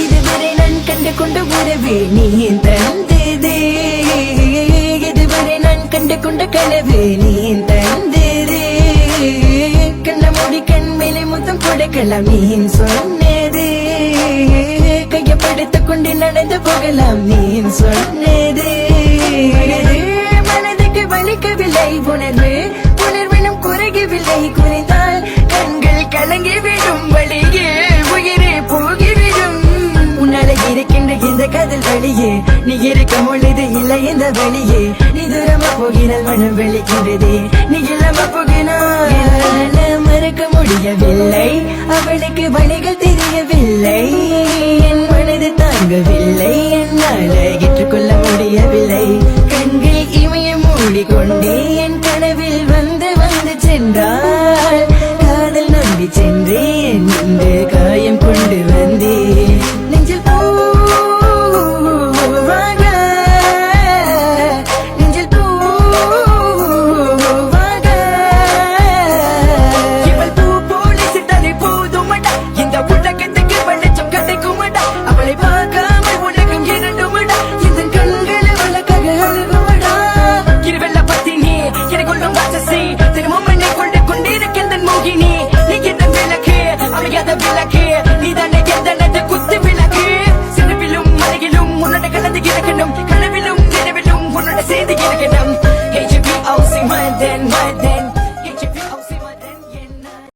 இதுவரை நான் கண்டு கொண்ட உறவே நீ தந்ததே, இதுவரை நான் கண்டு கொண்ட கனவே நீ தந்ததே, கண்ண மூடி கண் மேலே முத்தம் கொடுக்கலாம் நீ சொன்னதே, கையப்படுத்திக் கொண்டு நடந்து போகலாம் நீ சொன்னதே, மனதுக்கு வலிக்கவில்லை உணர்வு, உணர்வினும் குறையவில்லை, குறைந்தால் கண்கள் கலங்கிவிடும், வழியே உயிரே போகிவிடும், உன்னால இருக்கின்ற இந்த காதல் வழியே, நீ இருக்கும் பொழுது இல்லை இந்த வழியே, நீ தூரமா போகினால் மனம் வெளிக்கின்றதே, நீ இல்லாம போகினால் மறக்க முடியவில்லை, அவளுக்கு வழிகள் தெரியவில்லை.